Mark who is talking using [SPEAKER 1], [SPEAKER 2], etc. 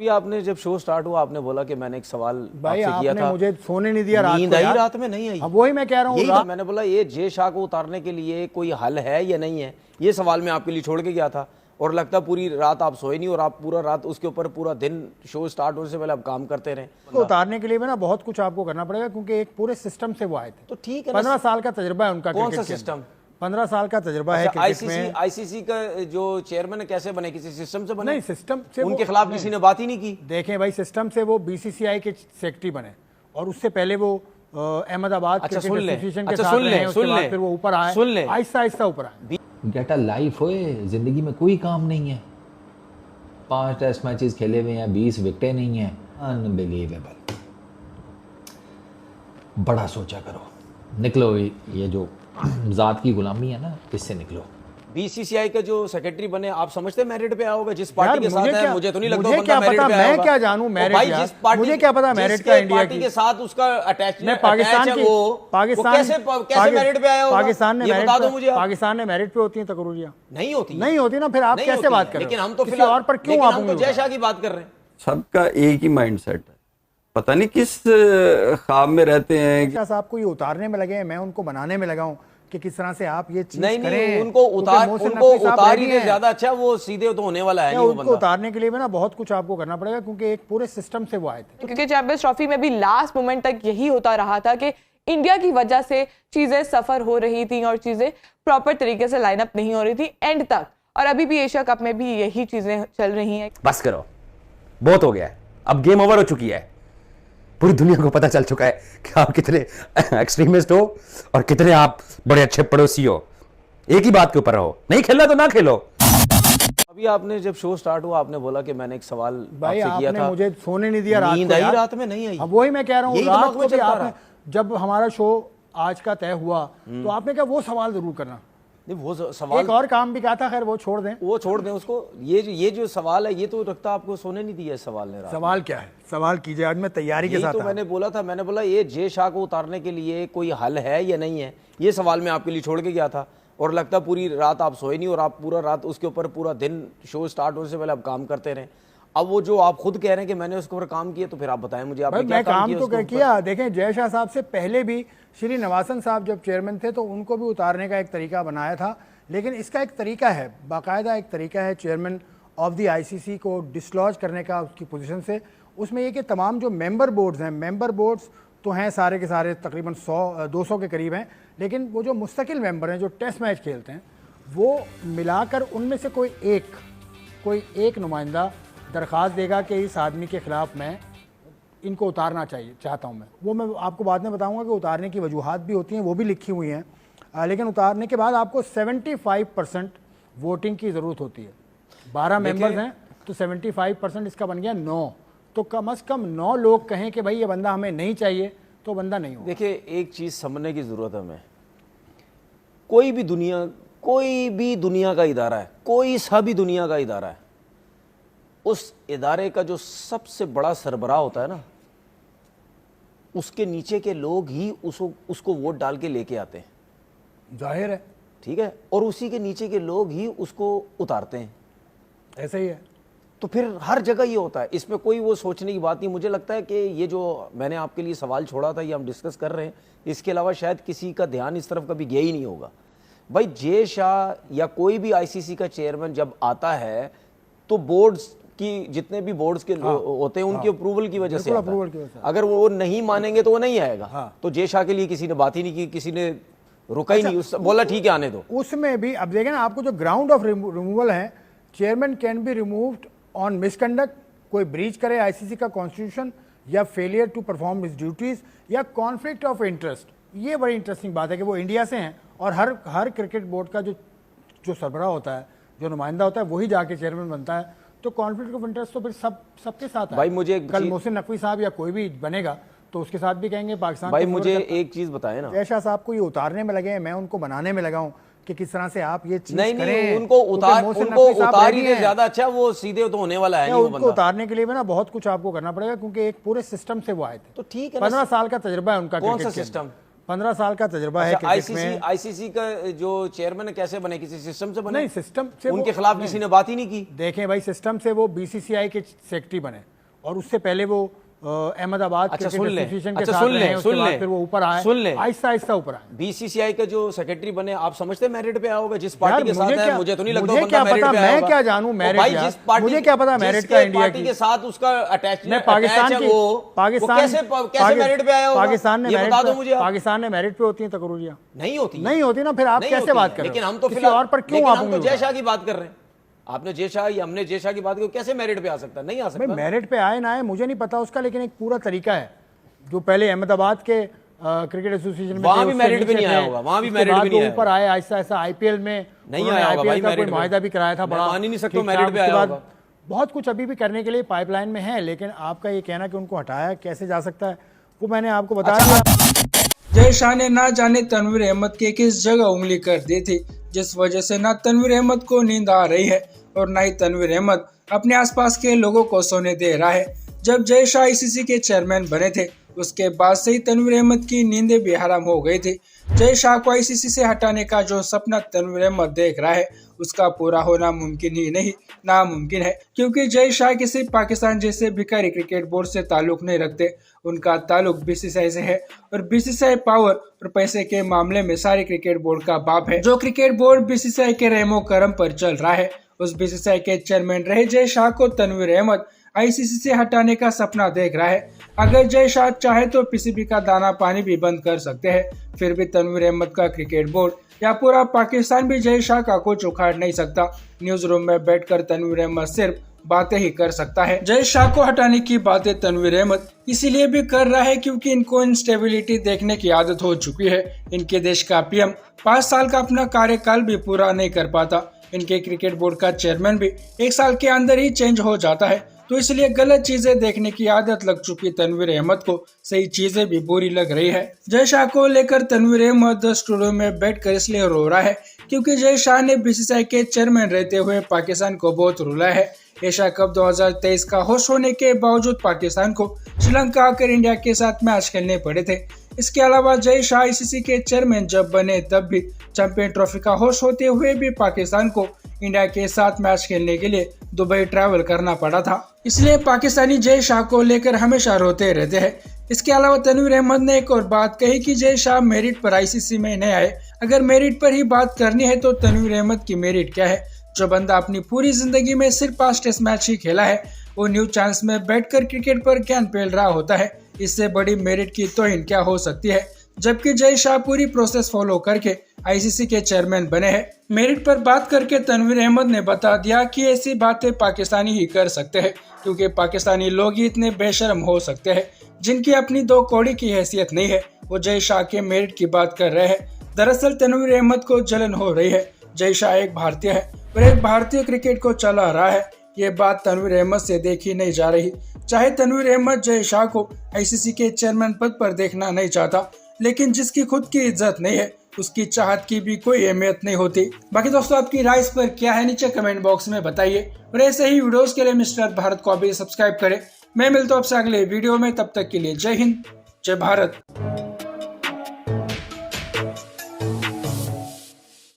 [SPEAKER 1] अभी आपने जब शो स्टार्ट हुआ आपने बोला कि मैंने एक सवाल
[SPEAKER 2] भाई
[SPEAKER 1] आपसे किया
[SPEAKER 2] आपने
[SPEAKER 1] था,
[SPEAKER 2] मुझे सोने नहीं दिया,
[SPEAKER 1] नींद आई रात में नहीं आई।
[SPEAKER 2] अब वही मैं कह रहा हूँ,
[SPEAKER 1] मैंने बोला ये जे शाह को उतारने के लिए कोई हल है या नहीं है, ये सवाल मैं आपके लिए छोड़ के गया था। और लगता पूरी रात आप सोए नहीं और आप पूरा रात उसके ऊपर पूरा दिन शो स्टार्ट होने से पहले आप काम करते रहे।
[SPEAKER 2] तो उतारने के लिए ना बहुत कुछ आपको करना पड़ेगा, क्योंकि एक पूरे सिस्टम से वो आए थे।
[SPEAKER 1] तो ठीक है,
[SPEAKER 2] 15 साल का तजुर्बा है उनका।
[SPEAKER 1] कौन सा सिस्टम?
[SPEAKER 2] 15 साल का तजुर्बा है क्रिकेट में।
[SPEAKER 1] आईसीसी का जो चेयरमैन कैसे बने, किसी सिस्टम से बने?
[SPEAKER 2] नहीं, सिस्टम से
[SPEAKER 1] उनके खिलाफ किसी ने बात ही नहीं की।
[SPEAKER 2] देखें भाई, सिस्टम से वो बीसीसीआई के सेक्रेटरी बने और उससे पहले वो अहमदाबाद
[SPEAKER 1] अच्छा,
[SPEAKER 2] क्रिकेट एसोसिएशन के साथ
[SPEAKER 1] सुन
[SPEAKER 2] रहे, उसके बाद फिर वो ऊपर आए,
[SPEAKER 1] सुन ले,
[SPEAKER 2] आहिस्ता आहिस्ता ऊपर आए।
[SPEAKER 3] गेट अ लाइफ होए, जिंदगी में कोई काम नहीं है। 5 टेस्ट मैचेस खेले हुए हैं, 20 विकेटें नहीं हैं। अनबिलीवेबल। बड़ा सोचा करो, निकलो ये जो जात की गुलामी है ना, इससे निकलो।
[SPEAKER 1] बीसीसीआई का जो सेक्रेटरी बने, आप समझते मेरिट पे आओगे? जिस पार्टी के साथ है, मुझे तो नहीं लगता
[SPEAKER 2] मुझे क्या पता, मैं क्या जानूं मेरिट?
[SPEAKER 1] भाई जिस पार्टी,
[SPEAKER 2] मुझे क्या पता मेरिट का इंडिया
[SPEAKER 1] पार्टी के साथ उसका अटैचमेंट
[SPEAKER 2] पाकिस्तान
[SPEAKER 1] है,
[SPEAKER 2] की
[SPEAKER 1] वो कैसे मेरिट पे आया होगा?
[SPEAKER 2] पाकिस्तान
[SPEAKER 1] ये बता दो मुझे।
[SPEAKER 2] पाकिस्तान में मेरिट पे होती है तकरूरियां?
[SPEAKER 1] नहीं होती
[SPEAKER 2] ना, फिर आप कैसे बात कर रहे हो?
[SPEAKER 1] लेकिन हम तो फिलहाल
[SPEAKER 2] और पर क्यों आप
[SPEAKER 1] हम तो जय शाह की बात कर रहे हैं।
[SPEAKER 4] सबका एक ही माइंडसेट है, पता नहीं किस ख्वाब में रहते हैं।
[SPEAKER 2] क्या साहब को ये उतारने में लगे हैं, मैं उनको बनाने में लगा हूं कि किस तरह से आप ये चीज
[SPEAKER 1] नहीं,
[SPEAKER 2] करें।
[SPEAKER 1] उनको उतार ही दे, ज्यादा अच्छा वो सीधे तो होने वाला है नहीं।
[SPEAKER 2] उनको उतारने के लिए ना बहुत कुछ आपको करना पड़ेगा, क्योंकि एक पूरे सिस्टम से वो आए थे।
[SPEAKER 5] क्योंकि चैंपियंस ट्रॉफी में भी लास्ट मोमेंट तक यही होता रहा था कि इंडिया की वजह से चीजें सफर हो रही थी और चीजें प्रॉपर तरीके से लाइनअप नहीं हो रही थी एंड तक। और अभी भी एशिया कप में भी यही चीजें चल रही हैं।
[SPEAKER 6] बस करो, बहुत हो गया है, अब गेम ओवर हो चुकी है। पूरी दुनिया को पता चल चुका है कि आप कितने एक्सट्रीमिस्ट हो और कितने आप बड़े अच्छे पड़ोसी हो। एक ही बात के ऊपर रहो, नहीं खेलना तो ना खेलो।
[SPEAKER 1] अभी आपने जब शो स्टार्ट हुआ आपने बोला कि मैंने एक सवाल
[SPEAKER 2] भाई
[SPEAKER 1] आपसे किया था,
[SPEAKER 2] मुझे सोने नहीं दिया,
[SPEAKER 1] नींद आई रात में नहीं आई।
[SPEAKER 2] अब वही मैं कह रहा हूँ, रात को भी आपने जब हमारा शो आज का तय हुआ तो आपने कहा वो सवाल जरूर करना।
[SPEAKER 1] वो सवाल,
[SPEAKER 2] एक और काम भी कहा था, खैर वो छोड़ दें
[SPEAKER 1] उसको। ये जो सवाल है ये तो रखता आपको सोने नहीं दिया। सवाल ने
[SPEAKER 2] सवाल क्या है? सवाल कीजिए, आज मैं तैयारी के साथ।
[SPEAKER 1] तो मैंने बोला ये जे शाह को उतारने के लिए कोई हल है या नहीं है, ये सवाल मैं आपके लिए छोड़ के गया था। और लगता पूरी रात आप सोए नहीं और आप पूरा रात उसके ऊपर पूरा दिन शो स्टार्ट होने से पहले आप काम करते रहे। अब वो जो आप खुद कह रहे हैं कि मैंने उसके ऊपर काम किया, तो फिर आप बताएं मुझे आपने क्या काम किया?
[SPEAKER 2] तो किया। देखें, जय शाह साहब से पहले भी श्री नवासन साहब जब चेयरमैन थे तो उनको भी उतारने का एक तरीका बनाया था, लेकिन इसका एक तरीका है, बाकायदा एक तरीका है चेयरमैन ऑफ द आईसीसी को डिसलॉज करने का उसकी पोजीशन से। उसमें ये कि तमाम जो मेंबर बोर्ड्स हैं, मेंबर बोर्ड्स तो हैं सारे के सारे तकरीबन 100-200 के करीब हैं, लेकिन वो जो मुस्तकिल मेंबर हैं जो टेस्ट मैच खेलते हैं, वो मिलाकर उनमें से कोई एक नुमाइंदा दरख्वास्त देगा कि इस आदमी के खिलाफ मैं इनको उतारना चाहता हूँ। वो मैं आपको बाद में बताऊँगा कि उतारने की वजूहात भी होती हैं, वो भी लिखी हुई हैं। लेकिन उतारने के बाद आपको 75% वोटिंग की ज़रूरत होती है। 12 मेंबर्स हैं तो 75% इसका बन गया 9। तो कम से कम 9 लोग कहें कि भाई ये बंदा हमें नहीं चाहिए, तो बंदा नहीं हो।
[SPEAKER 1] देखिए, एक चीज़ समझने की ज़रूरत है हमें। कोई भी दुनिया का इदारा है, कोई सा भी दुनिया का इदारा है, उस इदारे का जो सबसे बड़ा सरबराह होता है ना, उसके नीचे के लोग ही उसको वोट डाल के लेके आते हैं।
[SPEAKER 2] जाहिर है,
[SPEAKER 1] ठीक है, और उसी के नीचे के लोग ही उसको उतारते हैं।
[SPEAKER 2] ऐसा ही है।
[SPEAKER 1] तो फिर हर जगह ये होता है, इसमें कोई वो सोचने की बात नहीं। मुझे लगता है कि ये जो मैंने आपके लिए सवाल छोड़ा था, ये हम डिस्कस कर रहे हैं, इसके अलावा शायद किसी का ध्यान इस तरफ कभी गया ही नहीं होगा। भाई जे शाह या कोई भी आईसीसी का चेयरमैन जब आता है तो बोर्ड्स की, जितने भी बोर्ड्स के होते हैं उनकी अप्रूवल की वजह से आता है। अगर वो नहीं मानेंगे तो वो नहीं आएगा। तो जे शाह के लिए किसी ने बात ही नहीं की, किसी ने रुका ही नहीं, बोला ठीक है आने दो।
[SPEAKER 2] उसमें भी अब देखें ना, आपको जो ग्राउंड ऑफ रिमूवल है, chairman can be removed on misconduct, कोई ब्रीच करे आईसीसी का कॉन्स्टिट्यूशन, या failure to perform his duties, या कॉन्फ्लिक्ट ऑफ इंटरेस्ट। ये बड़ी इंटरेस्टिंग बात है कि वो इंडिया से हैं और हर क्रिकेट बोर्ड का जो सरबराह होता है, जो नुमाइंदा होता है, वही जाके चेयरमैन बनता है। तो कॉन्फ्लिक्ट ऑफ इंटरेस्ट तो फिर सबके साथ है।
[SPEAKER 1] भाई मुझे
[SPEAKER 2] कल मोहसिन नकवी साहब या कोई भी बनेगा तो उसके साथ भी कहेंगे पाकिस्तान।
[SPEAKER 1] भाई मुझे एक चीज बताएं ना,
[SPEAKER 2] जय शाह साहब को ये उतारने में लगे हैं, मैं उनको बनाने में लगा हूँ कि किस तरह से आप ये चीज
[SPEAKER 1] नहीं
[SPEAKER 2] करें।
[SPEAKER 1] उनको उतार ही दे, ज्यादा अच्छा वो सीधे तो होने वाला है नहीं।
[SPEAKER 2] उनको उतारने के लिए ना बहुत कुछ आपको करना पड़ेगा, क्योंकि एक पूरे सिस्टम से वो आए थे।
[SPEAKER 1] तो ठीक है,
[SPEAKER 2] 15 साल का तजुर्बा है उनका।
[SPEAKER 1] कौन सा सिस्टम?
[SPEAKER 2] 15 साल का तजुर्बा है क्रिकेट में।
[SPEAKER 1] आईसीसी का जो चेयरमैन कैसे बने, किसी सिस्टम से बने?
[SPEAKER 2] नहीं, सिस्टम से
[SPEAKER 1] उनके खिलाफ किसी ने बात ही नहीं की।
[SPEAKER 2] देखें भाई, सिस्टम से वो बीसीसीआई के सेक्रेटरी बने और उससे पहले वो अहमदाबाद
[SPEAKER 1] अच्छा,
[SPEAKER 2] क्रिकेट एसोसिएशन के
[SPEAKER 1] अच्छा,
[SPEAKER 2] साथ रहे, उसके बाद फिर वो ऊपर आए, आहिस्ता आहिस्ता ऊपर आए।
[SPEAKER 1] बीसीसीआई का जो सेक्रेटरी बने, आप समझते मेरिट पे आया होगा? जिस पार्टी
[SPEAKER 2] यार,
[SPEAKER 1] के साथ है, मुझे तो नहीं लगता
[SPEAKER 2] मुझे क्या पता, मैं क्या जानूं मेरिट?
[SPEAKER 1] भाई जिस पार्टी,
[SPEAKER 2] मुझे क्या पता मेरिट का इंडिया
[SPEAKER 1] पार्टी के साथ उसका अटैचमेंट,
[SPEAKER 2] पाकिस्तान की,
[SPEAKER 1] कैसे मेरिट पे आया होगा?
[SPEAKER 2] पाकिस्तान ने
[SPEAKER 1] बता दो मुझे।
[SPEAKER 2] पाकिस्तान ने मेरिट पे होती है तकरूरियां?
[SPEAKER 1] नहीं होती,
[SPEAKER 2] नहीं होती ना, फिर आप कैसे बात कर रहे हो?
[SPEAKER 1] लेकिन हम तो
[SPEAKER 2] किसी और पर क्यों?
[SPEAKER 1] हम तो जय शाह की बात कर रहे हैं। आपने जय शाह या हमने जय शाह की बात की, कैसे मेरिट पे आ सकता? नहीं आ सकता।
[SPEAKER 2] मेरिट पे आए ना आए मुझे नहीं पता उसका, लेकिन एक पूरा तरीका है जो पहले अहमदाबाद के क्रिकेट एसोसिएशन में
[SPEAKER 1] वहां भी मेरिट पे नहीं आया होगा, वहां भी मेरिट पे नहीं आया।
[SPEAKER 2] ऊपर आए आहिस्ता आहिस्ता, आईपीएल में
[SPEAKER 1] नहीं आया होगा भाई,
[SPEAKER 2] कोई मुआहदा भी कराया था बड़ा,
[SPEAKER 1] मान ही नहीं सकता मेरिट पे आया होगा।
[SPEAKER 2] बहुत कुछ अभी भी करने के लिए पाइपलाइन में है, लेकिन आपका ये कहना कि उनको हटाया कैसे जा सकता है, वो मैंने आपको बताया।
[SPEAKER 7] जय शाह ने ना जाने तनवीर अहमद के किस जगह उंगली कर दी थी, जिस वजह से ना तनवीर अहमद को नींद आ रही है और ना ही तनवीर अहमद अपने आसपास के लोगों को सोने दे रहा है। जब जय शाह आईसीसी के चेयरमैन बने थे, उसके बाद से ही तनवीर अहमद की नींदें भी हराम हो गई थी। जय शाह को आईसीसी से हटाने का जो सपना तनवीर अहमद देख रहा है, उसका पूरा होना मुमकिन ही नहीं, नामुमकिन है, क्योंकि जय शाह किसी पाकिस्तान जैसे भिखारी क्रिकेट बोर्ड से ताल्लुक नहीं रखते। उनका ताल्लुक बीसीसीआई से है और बीसीसीआई पावर और पैसे के मामले में सारी क्रिकेट बोर्ड का बाप है। जो क्रिकेट बोर्ड बीसीसीआई के रहमो करम पर चल रहा है, उस बीसीसीआई के चेयरमैन रहे जय शाह को तनवीर अहमद आईसीसी से हटाने का सपना देख रहा है। अगर जय शाह चाहे तो पीसीबी का दाना पानी भी बंद कर सकते हैं, फिर भी तनवीर अहमद का क्रिकेट बोर्ड या पूरा पाकिस्तान भी जय शाह का कुछ उखाड़ नहीं सकता। न्यूज रूम में बैठकर तनवीर अहमद सिर्फ बातें ही कर सकता है। जय शाह को हटाने की बातें तनवीर अहमद इसीलिए भी कर रहा है क्योंकि इनको इंस्टेबिलिटी देखने की आदत हो चुकी है। इनके देश का पीएम 5 साल का अपना कार्यकाल भी पूरा नहीं कर पाता। इनके क्रिकेट बोर्ड का चेयरमैन भी 1 साल के अंदर ही चेंज हो जाता है, तो इसलिए गलत चीजें देखने की आदत लग चुकी तनवीर अहमद को सही चीजें भी बुरी लग रही है। जय शाह को लेकर तनवीर अहमद स्टूडियो में बैठकर इसलिए रो रहा है क्योंकि जय शाह ने बीसीसीआई के चेयरमैन रहते हुए पाकिस्तान को बहुत रुलाया है। एशिया कप 2023 का होस्ट होने के बावजूद पाकिस्तान को श्रीलंका आकर इंडिया के साथ मैच खेलने पड़े थे। इसके अलावा जय शाह आईसीसी के चेयरमैन जब बने तब भी चैंपियन ट्रॉफी का होस्ट होते हुए भी पाकिस्तान को इंडिया के साथ मैच खेलने के लिए दुबई ट्रैवल करना पड़ा था। इसलिए पाकिस्तानी जय शाह को लेकर हमेशा रोते रहते हैं। इसके अलावा तनवीर अहमद ने एक और बात कही कि जय शाह मेरिट पर आईसीसी में नहीं आए। अगर मेरिट पर ही बात करनी है तो तनवीर अहमद की मेरिट क्या है? जो बंदा अपनी पूरी जिंदगी में सिर्फ 5 टेस्ट मैच ही खेला है, वो न्यू चांस में बैठकर क्रिकेट पर ज्ञान पेल रहा होता है। इससे बड़ी मेरिट की तौहीन क्या हो सकती है? जबकि जय शाह पूरी प्रोसेस फॉलो करके आईसीसी के चेयरमैन बने हैं। मेरिट पर बात करके तनवीर अहमद ने बता दिया कि ऐसी बातें पाकिस्तानी ही कर सकते हैं, क्योंकि पाकिस्तानी लोग ही इतने बेशर्म हो सकते हैं जिनकी अपनी 2 कौड़ी की हैसियत नहीं है, वो जय शाह के मेरिट की बात कर रहे हैं। दरअसल तनवीर अहमद को जलन हो रही है। जय शाह एक भारतीय है और एक भारतीय क्रिकेट को चला रहा है। ये बात तनवीर अहमद से देखी नहीं जा रही। चाहे तनवीर अहमद जय शाह को आईसीसी के चेयरमैन पद पर देखना नहीं चाहता, लेकिन जिसकी खुद की इज्जत नहीं है, उसकी चाहत की भी कोई अहमियत नहीं होती। बाकी दोस्तों, आपकी राय इस पर क्या है, नीचे कमेंट बॉक्स में बताइए और ऐसे ही वीडियोस के लिए मिस्टर भारत को अभी सब्सक्राइब करें। मैं मिलता हूं आपसे अगले वीडियो में, तब तक के लिए जय हिंद, जय भारत।